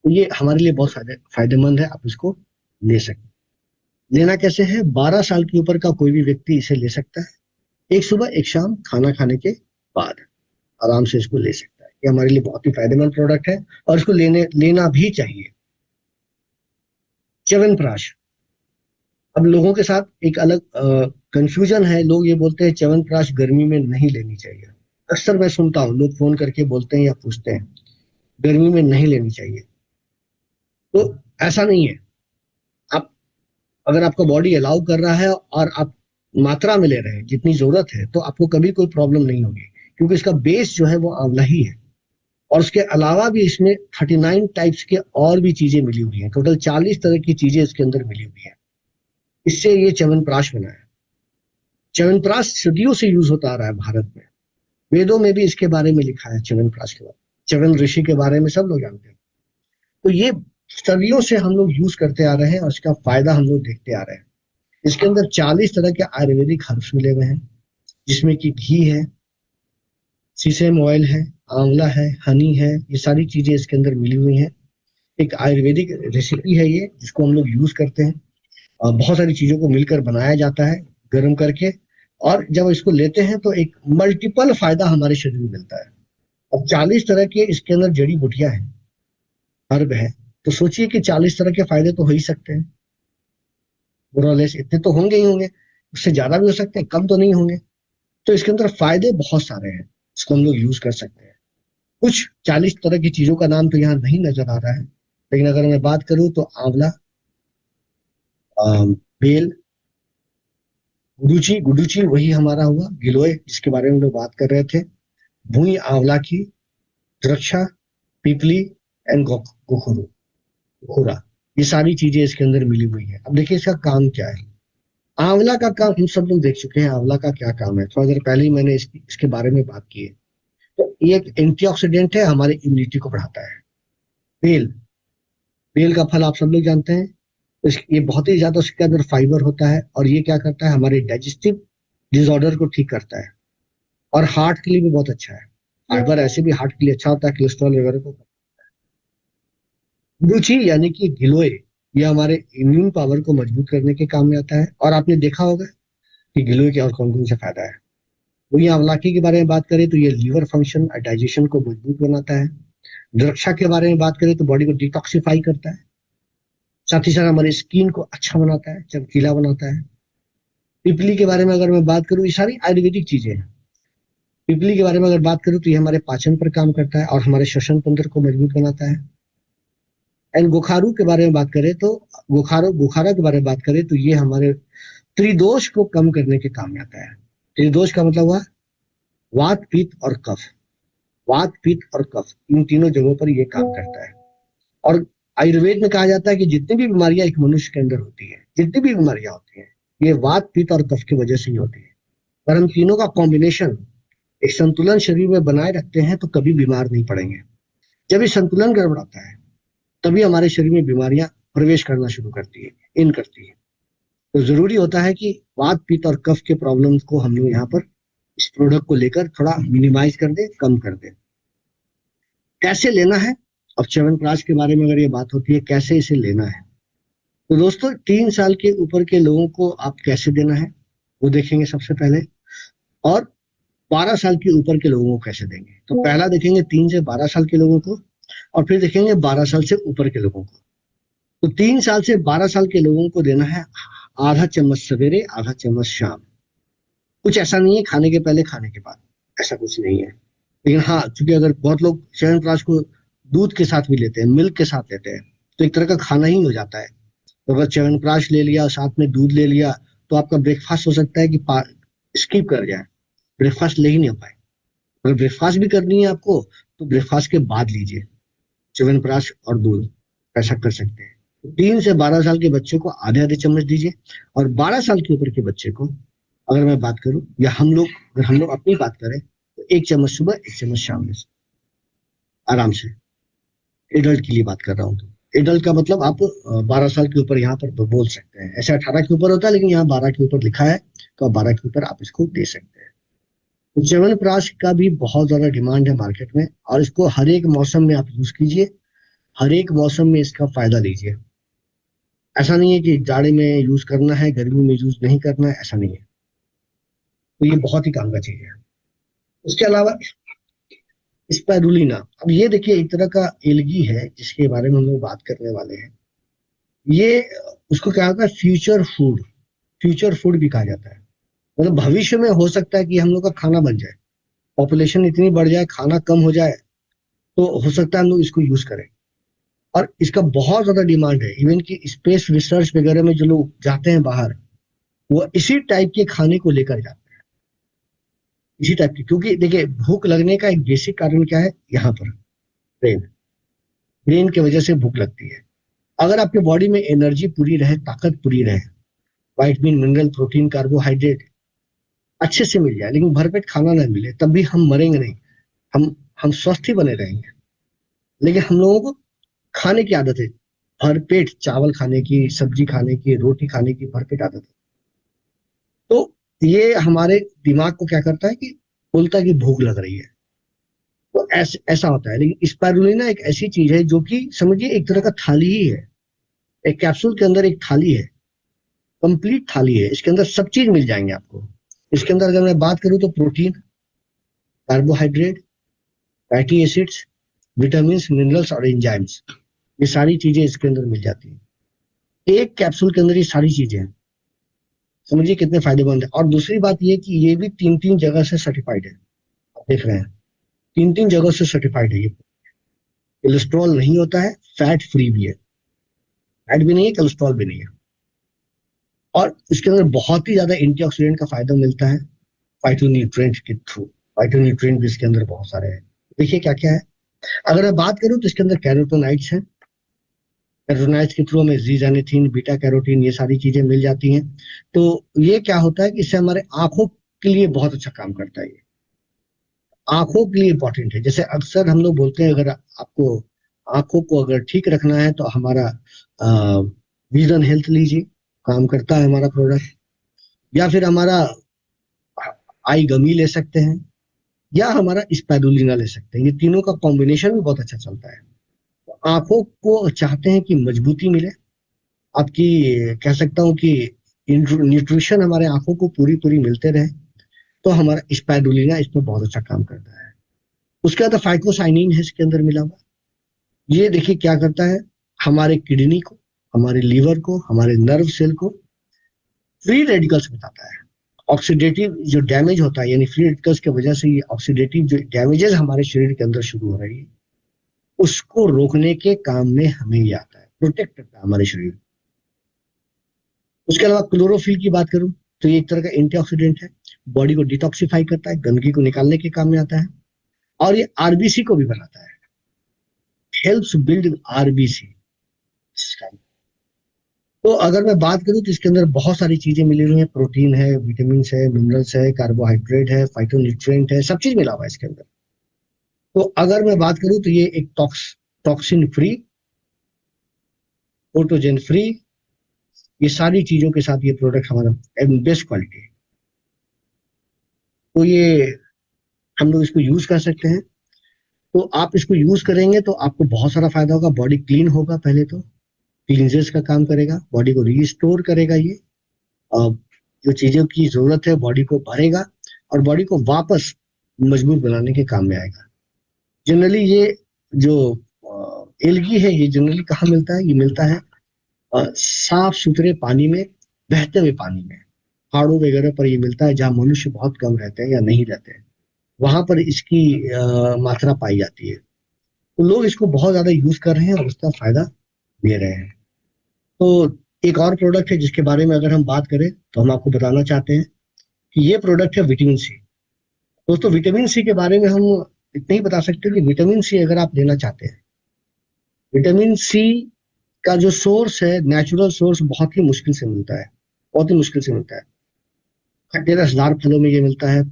तो ये हमारे लिए बहुत फायदेमंद है, आप इसको ले सकते हैं। लेना कैसे है? 12 साल के ऊपर का कोई भी व्यक्ति इसे ले सकता है, एक सुबह एक शाम खाना खाने के बाद आराम से इसको ले सकता है। ये हमारे लिए बहुत ही फायदेमंद प्रोडक्ट है, और इसको लेना भी चाहिए। च्यवनप्राश, अब लोगों के साथ एक अलग कंफ्यूजन है, लोग ये बोलते हैं च्यवनप्राश गर्मी में नहीं लेनी चाहिए। अक्सर मैं सुनता हूँ लोग फोन करके बोलते हैं या पूछते हैं गर्मी में नहीं लेनी चाहिए, तो ऐसा नहीं है। आप अगर आपका बॉडी अलाउ कर रहा है और आप मात्रा में ले रहे हैं जितनी जरूरत है, तो आपको कभी कोई प्रॉब्लम नहीं होगी, क्योंकि इसका बेस जो है वो आंवला ही है। और उसके अलावा भी इसमें 39 टाइप्स के और भी चीजें मिली हुई हैं, टोटल 40 तरह की चीजें इसके अंदर मिली हुई हैं। इससे ये च्यवनप्राश बना है। च्यवनप्राश सदियों से यूज होता आ रहा है भारत में, वेदों में भी इसके बारे में लिखा है, च्यवनप्राश के बारे में, च्यवन ऋषि के बारे में सब लोग जानते हैं। तो ये सदियों से हम लोग यूज करते आ रहे हैं, और इसका फायदा हम लोग देखते आ रहे हैं। इसके अंदर 40 तरह के आयुर्वेदिक हर्ब्स मिले हुए हैं, जिसमें कि घी है, सीसम ऑयल है, आंवला है, हनी है, ये सारी चीजें इसके अंदर मिली हुई हैं। एक आयुर्वेदिक रेसिपी है ये, जिसको हम लोग यूज करते हैं, और बहुत सारी चीजों को मिलकर बनाया जाता है गर्म करके, और जब इसको लेते हैं तो एक मल्टीपल फायदा हमारे शरीर में मिलता है। अब 40 तरह के इसके अंदर जड़ी बूटियां हैं, हर्ब है, तो सोचिए कि 40 तरह के फायदे तो हो ही सकते हैं, मोरलेस इतने तो होंगे ही होंगे, उससे ज्यादा भी हो सकते हैं, कम तो नहीं होंगे। तो इसके अंदर फायदे बहुत सारे हैं, इसको हम लोग यूज कर सकते हैं। कुछ 40 तरह की चीजों का नाम तो यहाँ नहीं नजर आ रहा है, लेकिन अगर मैं बात करूं तो आंवला, बेल, गुडुची, गुडुची वही हमारा हुआ गिलोय जिसके बारे में हम लोग बात कर रहे थे, भूई आंवला की, द्रक्षा, पीपली एंड गोखुरू, गोखुरा, ये सारी चीजें इसके अंदर मिली हुई है। अब देखिए इसका काम क्या है। आंवला का काम हम सब लोग देख चुके हैं, आंवला का क्या काम है, थोड़ा देर पहले ही मैंने इसके बारे में बात की है। तो ये एक एंटीऑक्सीडेंट है, हमारे इम्यूनिटी को बढ़ाता है। बेल, बेल का फल आप सब लोग जानते हैं, ये बहुत ही ज्यादा उसके अंदर फाइबर होता है, और ये क्या करता है, हमारे डाइजेस्टिव डिसऑर्डर को ठीक करता है, और हार्ट के लिए भी बहुत अच्छा है। फाइबर ऐसे भी हार्ट के लिए अच्छा होता है, कोलेस्ट्रॉल वगैरह को। रुचि यानी कि गिलोय, ये हमारे इम्यून पावर को मजबूत करने के काम में आता है। और आपने देखा होगा कि गिलोय के और कौन कौन से फायदा है। वही अवलाकी के बारे में बात करें तो ये लीवर फंक्शन और डाइजेशन को मजबूत बनाता है। द्रक्षा के बारे में बात करें तो बॉडी को डिटॉक्सिफाई करता है, साथ ही साथ हमारे स्किन को अच्छा बनाता है, चमकीला बनाता है। पिपली के बारे में अगर मैं बात करूं, ये सारी आयुर्वेदिक चीजें हैं। पिपली के बारे में अगर बात करूं तो ये हमारे पाचन पर काम करता है और हमारे श्वसन तंत्र को मजबूत बनाता है। एंड गोखारू के बारे में बात करें तो बुखारा के बारे में बात करें तो ये हमारे त्रिदोष को कम करने के काम में आता है। त्रिदोष का मतलब हुआ वात, पित्त और कफ। वात, पित्त और कफ, इन तीनों जगहों पर यह काम करता है। और आयुर्वेद में कहा जाता है कि जितनी भी बीमारियां एक मनुष्य के अंदर होती है, जितनी भी बीमारियां होती हैं, ये वात, पित्त और कफ की वजह से ही होती है। पर हम तीनों का कॉम्बिनेशन एक संतुलन शरीर में बनाए रखते हैं तो कभी बीमार नहीं पड़ेंगे। जब ये संतुलन गड़बड़ाता है तभी हमारे शरीर में बीमारियां प्रवेश करना शुरू करती है, इन करती है। तो जरूरी होता है कि वात पित्त और कफ के प्रॉब्लम्स को हम लोग यहाँ पर इस प्रोडक्ट को लेकर थोड़ा मिनिमाइज कर दे, कम कर दे। कैसे लेना है, अब च्यवनप्राश के बारे में अगर ये बात होती है कैसे इसे लेना है, तो दोस्तों 3 साल के ऊपर के लोगों को आप कैसे देना है वो देखेंगे सबसे पहले, और 12 साल के ऊपर के लोगों को कैसे देंगे। तो पहला देखेंगे 3 से 12 साल के लोगों को, और फिर देखेंगे 12 साल से ऊपर के लोगों को। तो 3 साल से 12 साल के लोगों को देना है आधा चम्मच सवेरे, आधा चम्मच शाम। कुछ ऐसा नहीं है खाने के पहले खाने के बाद, ऐसा कुछ नहीं है। लेकिन हाँ, चूंकि अगर बहुत लोग च्यवनप्राश को दूध के साथ भी लेते हैं, मिल्क के साथ लेते हैं, तो एक तरह का खाना ही हो जाता है। तो अगर च्यवनप्राश ले लिया साथ में दूध ले लिया तो आपका ब्रेकफास्ट हो सकता है कि स्किप कर जाए, ब्रेकफास्ट ले ही नहीं पाए। अगर ब्रेकफास्ट भी करनी है आपको तो ब्रेकफास्ट के बाद लीजिए च्यवनप्राश और दूध, ऐसा कर सकते हैं। 3 से 12 साल के बच्चे को आधे आधे चम्मच दीजिए, और 12 साल के ऊपर के बच्चे को अगर मैं बात करूं, या अगर हम लोग अपनी बात करें, तो 1 चम्मच सुबह, 1 चम्मच शाम में, आराम से। एडल्ट के लिए बात कर रहा हूँ, तो एडल्ट का मतलब आप 12 साल के ऊपर यहाँ पर बोल सकते हैं। ऐसे 18 के ऊपर होता है, लेकिन यहाँ 12 के ऊपर लिखा है, तो आप 12 के ऊपर आप इसको दे सकते हैं। तो च्यवनप्राश का भी बहुत ज्यादा डिमांड है मार्केट में, और इसको हर एक मौसम में आप यूज कीजिए, हर एक मौसम में इसका फायदा लीजिए। ऐसा नहीं है कि जाड़े में यूज करना है, गर्मी में यूज नहीं करना है, ऐसा नहीं है। तो ये बहुत ही काम का चीज है। उसके अलावा स्पाइरुलिना, अब ये देखिए एक तरह का एल्गी है जिसके बारे में हम लोग बात करने वाले हैं। ये उसको क्या होता है, फ्यूचर फूड भी कहा जाता है। मतलब भविष्य में हो सकता है कि हम लोग का खाना बन जाए, पॉपुलेशन इतनी बढ़ जाए, खाना कम हो जाए, तो हो सकता है हम लोग इसको यूज करें। और इसका बहुत ज्यादा डिमांड है, इवन कि स्पेस रिसर्च वगैरह में जो लोग जाते हैं बाहर, वो इसी टाइप के खाने को लेकर जाते हैं, इसी टाइप की। क्योंकि देखिए भूख लगने का एक बेसिक कारण क्या है, यहाँ पर ब्रेन की वजह से भूख लगती है। अगर आपके बॉडी में एनर्जी पूरी रहे, ताकत पूरी रहे, वाइटामिन, मिनरल, प्रोटीन, कार्बोहाइड्रेट अच्छे से मिल जाए, लेकिन भरपेट खाना ना मिले, तब भी हम मरेंगे नहीं, हम स्वस्थ ही बने रहेंगे। लेकिन हम लोगों को खाने की आदत है, भरपेट चावल खाने की, सब्जी खाने की, रोटी खाने की भरपेट आदत है। तो ये हमारे दिमाग को क्या करता है कि बोलता है कि भूख लग रही है, तो ऐसा होता है। लेकिन स्पाइरुलिना एक ऐसी चीज है जो कि समझिए एक तरह का थाली ही है, एक कैप्सूल के अंदर एक थाली है, कंप्लीट थाली है। इसके अंदर सब चीज मिल जाएंगे आपको। इसके अंदर अगर मैं बात करूं तो protein, carbohydrate, fatty acids, vitamin, minerals और एंजाइम्स, ये सारी चीजें इसके अंदर मिल जाती है। एक कैप्सूल के अंदर ये सारी चीजें हैं। समझिए कितने फायदेमंद है। और दूसरी बात ये कि ये भी 3-3 जगह से सर्टिफाइड है, आप देख रहे हैं 3-3 जगह से सर्टिफाइड है। ये कोलेस्ट्रॉल नहीं होता है, फैट फ्री भी है, फैट भी नहीं है, कोलेस्ट्रॉल भी नहीं है। और इसके अंदर बहुत ही ज्यादा एंटीऑक्सीडेंट का फायदा मिलता है फाइटोन्यूट्रिएंट के थ्रू। फाइटोन्यूट्रिएंट भी इसके अंदर बहुत सारे हैं। देखिए क्या क्या है। अगर मैं बात करूं तो इसके अंदर कैरोटीनॉइड्स हैं, कैरोटीनॉइड्स के थ्रू हमें जीजानिथिन, बीटा कैरोटीन, ये सारी चीजें मिल जाती हैं। तो ये क्या होता है कि इससे हमारे आंखों के लिए बहुत अच्छा काम करता है। ये आंखों के लिए इंपॉर्टेंट है। जैसे अक्सर हम लोग बोलते हैं अगर आपको आंखों को अगर ठीक रखना है तो हमारा विजन हेल्थ लीजिए, काम करता है हमारा प्रोडक्ट। या फिर हमारा आई गमी ले सकते हैं, या हमारा स्पाइरुलिना ले सकते हैं। ये तीनों का कॉम्बिनेशन भी बहुत अच्छा चलता है। तो आंखों को चाहते हैं कि मजबूती मिले, आपकी कह सकता हूँ कि न्यूट्रिशन हमारे आंखों को पूरी पूरी मिलते रहे, तो हमारा स्पाइरुलिना इसमें बहुत अच्छा काम करता है। उसके बाद फाइकोसाइनिन है इसके अंदर मिला हुआ। ये देखिए क्या करता है, हमारे किडनी को, हमारे लीवर को, हमारे नर्व सेल को फ्री रेडिकल्स बताता है। ऑक्सीडेटिव जो डैमेज होता है, यानी फ्री रेडिकल्स की वजह से ये ऑक्सीडेटिव जो डैमेजेस हमारे शरीर के अंदर शुरू हो रही है, उसको रोकने के काम में हमें ये आता है, प्रोटेक्ट करता है हमारे शरीर। उसके अलावा क्लोरोफिल की बात करूं तो ये एक तरह का एंटीऑक्सीडेंट है, बॉडी को डिटॉक्सिफाई करता है, गंदगी को निकालने के काम में आता है। और ये आरबीसी को भी बनाता है, हेल्प्स बिल्ड आरबीसी। तो अगर मैं बात करूं तो इसके अंदर बहुत सारी चीजें मिली हुई हैं, प्रोटीन है, विटामिन है, मिनरल्स है, कार्बोहाइड्रेट है, फाइटोन्यूट्रिएंट है, सब चीज मिला हुआ है इसके अंदर। तो अगर मैं बात करूं तो ये एक टॉक्सिन फ्री फोटोजेन फ्री, ये सारी चीजों के साथ ये प्रोडक्ट हमारा बेस्ट क्वालिटी है। तो ये हम लोग इसको यूज कर सकते हैं। तो आप इसको यूज करेंगे तो आपको बहुत सारा फायदा होगा। बॉडी क्लीन होगा, पहले तो क्लींजर्स का काम करेगा, बॉडी को रिस्टोर करेगा ये। जो चीजों की जरूरत है बॉडी को भरेगा और बॉडी को वापस मजबूत बनाने के काम में आएगा। जनरली ये जो एलगी है, ये जनरली कहाँ मिलता है? ये मिलता है साफ सुथरे पानी में, बहते हुए पानी में, पहाड़ों वगैरह पर ये मिलता है, जहाँ मनुष्य बहुत कम रहते हैं या नहीं रहते हैं, वहां पर इसकी मात्रा पाई जाती है। तो लोग इसको बहुत ज्यादा यूज कर रहे हैं और उसका फायदा ले रहे हैं। तो एक और प्रोडक्ट है जिसके बारे में अगर हम बात करें तो हम आपको बताना चाहते हैं कि ये प्रोडक्ट है विटामिन सी। दोस्तों, विटामिन सी के बारे में हम इतना ही बता सकते हैं कि विटामिन सी अगर आप लेना चाहते हैं, विटामिन सी का जो सोर्स है, नेचुरल सोर्स, बहुत ही मुश्किल से मिलता है, बहुत ही मुश्किल से मिलता है। खट्टे रसदार फलों में ये मिलता है,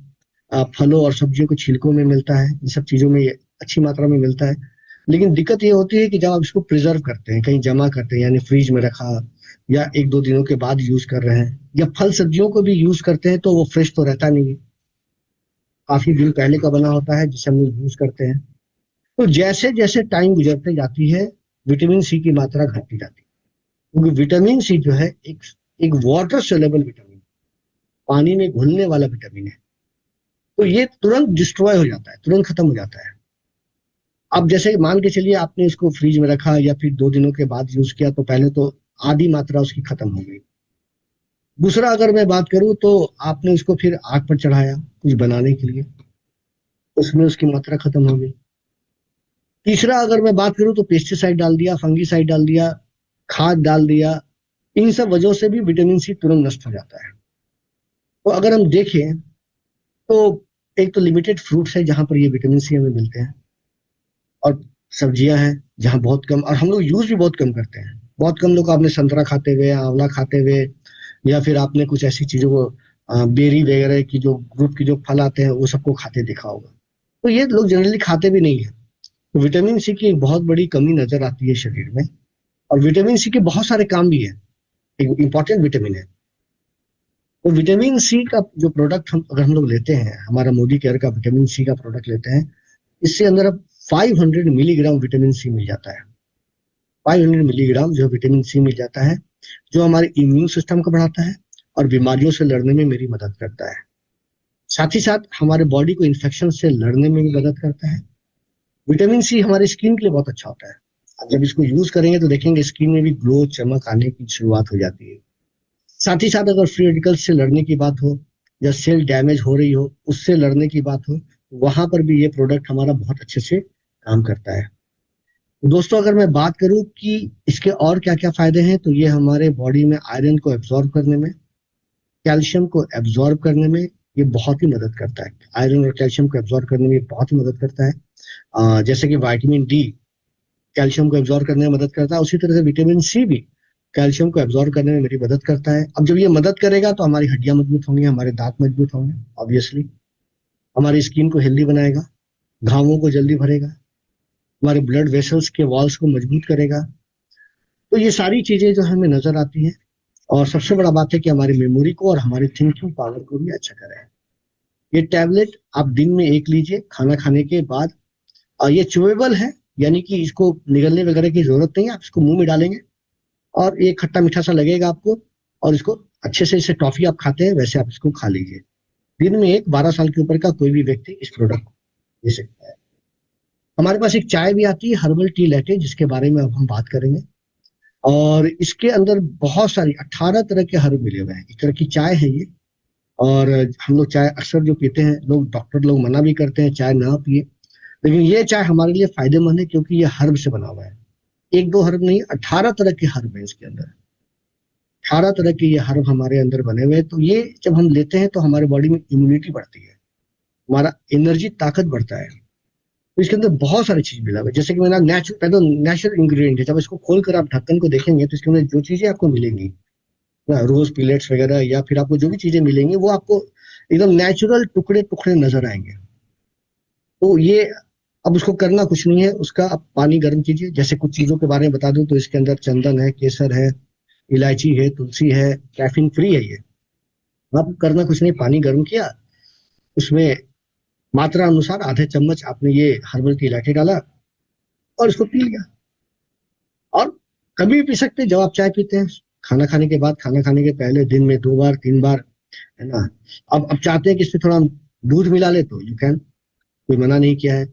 फलों और सब्जियों के छिलकों में मिलता है, इन सब चीजों में ये अच्छी मात्रा में मिलता है। लेकिन दिक्कत ये होती है कि जब आप इसको प्रिजर्व करते हैं, कहीं जमा करते हैं, यानी फ्रिज में रखा या एक दो दिनों के बाद यूज कर रहे हैं, या फल सब्जियों को भी यूज करते हैं, तो वो फ्रेश तो रहता नहीं है, काफी दिन पहले का बना होता है जिसे हम लोग यूज करते हैं। तो जैसे जैसे टाइम गुजरते जाती है, विटामिन सी की मात्रा घटती जाती है, क्योंकि विटामिन सी जो है एक वाटर सोल्यूबल विटामिन, पानी में घुलने वाला विटामिन है। तो ये तुरंत डिस्ट्रॉय हो जाता है, तुरंत खत्म हो जाता है। अब जैसे मान के चलिए आपने इसको फ्रिज में रखा या फिर 2 दिनों के बाद यूज किया, तो पहले तो आधी मात्रा उसकी खत्म हो गई। दूसरा अगर मैं बात करूं तो आपने उसको फिर आग पर चढ़ाया कुछ बनाने के लिए, उसमें उसकी मात्रा खत्म हो गई। तीसरा अगर मैं बात करूं तो पेस्टिसाइड डाल दिया, फंगीसाइड डाल दिया, खाद डाल दिया, इन सब वजहों से भी विटामिन सी तुरंत नष्ट हो जाता है। तो अगर हम देखें तो एक तो लिमिटेड फ्रूट्स है जहां पर ये विटामिन सी हमें मिलते हैं, और सब्जियां हैं जहां बहुत कम, और हम लोग यूज भी बहुत कम करते हैं। बहुत कम लोग आपने संतरा खाते हुए, आंवला खाते हुए, या फिर आपने कुछ ऐसी चीजों को बेरी वगैरह की जो ग्रुप की जो फल आते हैं वो सबको खाते देखा होगा। तो ये लोग जनरली खाते भी नहीं है। तो विटामिन सी की एक बहुत बड़ी कमी नजर आती है शरीर में। और विटामिन सी के बहुत सारे काम भी है, एक इंपॉर्टेंट विटामिन है। तो विटामिन सी का जो प्रोडक्ट अगर हम लोग लेते हैं, हमारा मोदी केयर का विटामिन सी का प्रोडक्ट लेते हैं, इससे अंदर अब 500 मिलीग्राम विटामिन सी मिल जाता है। 500 मिलीग्राम जो विटामिन सी मिल जाता है, जो हमारे इम्यून सिस्टम को बढ़ाता है और बीमारियों से लड़ने में मेरी मदद करता है। साथ ही साथ हमारे बॉडी को इन्फेक्शन से लड़ने में भी मदद करता है। विटामिन सी हमारी स्किन के लिए बहुत अच्छा होता है। आप जब इसको यूज करेंगे तो देखेंगे स्किन में भी ग्लो, चमक आने की शुरुआत हो जाती है। साथ ही साथ अगर फ्री रेडिकल्स से लड़ने की बात हो या सेल डैमेज हो रही हो, उससे लड़ने की बात हो, वहां पर भी ये प्रोडक्ट हमारा बहुत अच्छे से काम करता है। दोस्तों, अगर मैं बात करूं कि इसके और क्या क्या फायदे हैं, तो ये हमारे बॉडी में आयरन को एब्जॉर्ब करने में, कैल्शियम को एब्जॉर्ब करने में ये बहुत ही मदद करता है। आयरन और कैल्शियम को एब्जॉर्ब करने में बहुत ही मदद करता है। जैसे कि विटामिन डी कैल्शियम को एब्जॉर्ब करने में मदद करता है, उसी तरह से विटामिन सी भी कैल्शियम को एब्जॉर्ब करने में मेरी मदद करता है। अब जब ये मदद करेगा तो हमारी हड्डियां मजबूत होंगी, हमारे दांत मजबूत होंगे, ऑब्वियसली हमारी स्किन को हेल्दी बनाएगा, घावों को जल्दी भरेगा, हमारे ब्लड वेसल्स के वॉल्स को मजबूत करेगा। तो ये सारी चीजें जो हमें नजर आती है, और सबसे बड़ा बात है कि हमारी मेमोरी को और हमारी थिंकिंग पावर को भी अच्छा करे। ये टैबलेट आप दिन में 1 लीजिए खाना खाने के बाद, और ये च्यूएबल है, यानी कि इसको निगलने वगैरह की जरूरत नहीं है। आप इसको मुंह में डालेंगे और ये खट्टा मीठा सा लगेगा आपको, और इसको अच्छे से, जैसे टॉफी आप खाते हैं वैसे आप इसको खा लीजिए। दिन में 12 साल के ऊपर का कोई भी व्यक्ति इस प्रोडक्ट को ले सकता है। हमारे पास एक चाय भी आती है, हर्बल टी लैटे, जिसके बारे में अब हम बात करेंगे। और इसके अंदर बहुत सारी 18 तरह के हर्ब मिले हुए हैं। एक तरह की चाय है ये, और हम लोग चाय अक्सर जो पीते हैं, लोग डॉक्टर लोग मना भी करते हैं चाय ना पिए, लेकिन ये चाय हमारे लिए फायदेमंद है क्योंकि ये हर्ब से बना हुआ है। 1-2 हर्ब नहीं, 18 तरह के हर्ब है इसके अंदर। 18 तरह के ये हर्ब हमारे अंदर बने हुए हैं। तो ये जब हम लेते हैं तो हमारे बॉडी में इम्यूनिटी बढ़ती है, हमारा एनर्जी, ताकत बढ़ता है। तो इसके अंदर बहुत सारी चीज मिला हुआ है, जैसे कि मैंने नेचुरल इंग्रेडिएंट है। जब इसको खोलकर आप ढक्कन को देखेंगे तो इसके अंदर जो चीजें आपको मिलेंगी, रोज पिलेट्स वगैरह, या फिर आपको जो भी चीजें मिलेंगी, वो आपको एकदम नेचुरल टुकड़े टुकड़े नजर आएंगे। तो ये अब उसको करना कुछ नहीं है, उसका आप पानी गर्म कीजिए। जैसे कुछ चीजों के बारे में बता दूं तो इसके अंदर चंदन है, केसर है, इलायची है, तुलसी है, कैफीन फ्री है ये। अब करना कुछ नहीं, पानी गर्म किया, उसमें मात्रा अनुसार आधे चम्मच आपने ये हर्बल की इलायची डाला और इसको पी लिया। और कभी भी पी सकते हैं जब आप चाय पीते हैं, खाना खाने के बाद, खाना खाने के पहले, दिन में 2 बार 3 बार, है ना। अब चाहते हैं कि इसमें थोड़ा दूध मिला ले तो यू कैन, कोई मना नहीं किया है।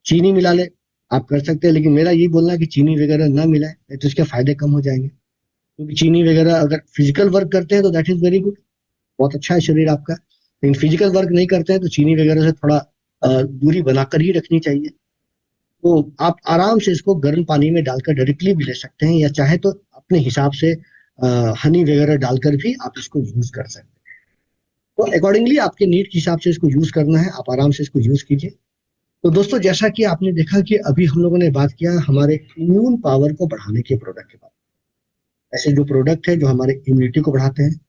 चीनी मिला ले आप कर सकते हैं, लेकिन मेरा यही बोलना है कि चीनी वगैरह ना मिलाए, नहीं तो इसके फायदे कम हो जाएंगे। क्योंकि चीनी वगैरह अगर फिजिकल वर्क करते हैं तो दैट इज वेरी गुड, बहुत अच्छा है शरीर आपका। लेकिन फिजिकल वर्क नहीं करते हैं तो चीनी वगैरह से थोड़ा दूरी बनाकर ही रखनी चाहिए। तो आप आराम से इसको गर्म पानी में डालकर डायरेक्टली भी ले सकते हैं, या चाहे तो अपने हिसाब से हनी वगैरह डालकर भी आप इसको यूज कर सकते हैं। तो अकॉर्डिंगली आपके नीड के हिसाब से इसको यूज करना है, आप आराम से इसको यूज कीजिए। तो दोस्तों, जैसा कि आपने देखा कि अभी हम लोगों ने बात किया हमारे इम्यून पावर को बढ़ाने के प्रोडक्ट के बारे में। ऐसे जो प्रोडक्ट है जो हमारे इम्यूनिटी को बढ़ाते हैं,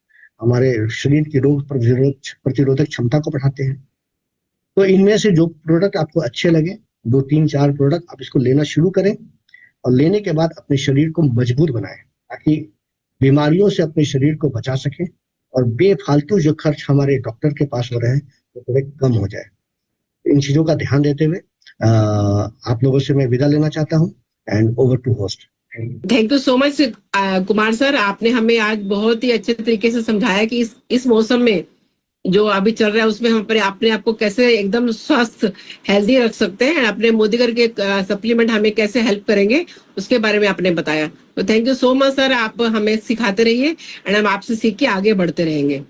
हमारे शरीर की रोग प्रतिरोधक क्षमता को बढ़ाते हैं। तो इनमें से जो प्रोडक्ट आपको अच्छे लगे, 2 3 4 प्रोडक्ट आप इसको लेना शुरू करें, और लेने के बाद अपने शरीर को मजबूत बनाएं, ताकि बीमारियों से अपने शरीर को बचा सकें और बेफालतू जो खर्च हमारे डॉक्टर के पास हो रहे हैं वो थोड़े कम हो जाए। इन चीजों का ध्यान देते हुए आप लोगों से मैं विदा लेना चाहता हूं, and over to host. Thank you so much Kumar sir, आपने हमें आज बहुत ही अच्छे तरीके से समझाया कि इस मौसम में जो अभी चल रहा है उसमें हम अपने आप को कैसे एकदम स्वस्थ हेल्दी रख सकते हैं, अपने मोदीगर के सप्लीमेंट हमें कैसे हेल्प करेंगे उसके बारे में आपने बताया। तो thank you so much sir, आप हमें सिखाते रहिए एंड हम आपसे सीख के आगे बढ़ते रहेंगे।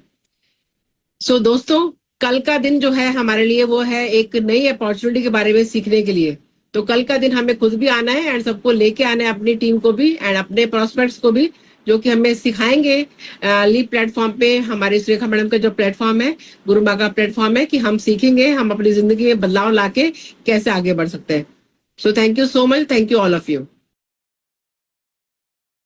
सो दोस्तों, कल का दिन जो है हमारे लिए वो है एक नई अपॉर्चुनिटी के बारे में सीखने के लिए। तो कल का दिन हमें खुद भी आना है एंड सबको लेके आना है, अपनी टीम को भी एंड अपने प्रोस्पेक्ट्स को भी, जो कि हमें सिखाएंगे लीप प्लेटफॉर्म पे। हमारी सुरेखा मैडम का जो प्लेटफॉर्म है, गुरु माँ का प्लेटफॉर्म है, कि हम सीखेंगे हम अपनी जिंदगी में बदलाव लाके कैसे आगे बढ़ सकते हैं। So thank you so much, thank you all of you.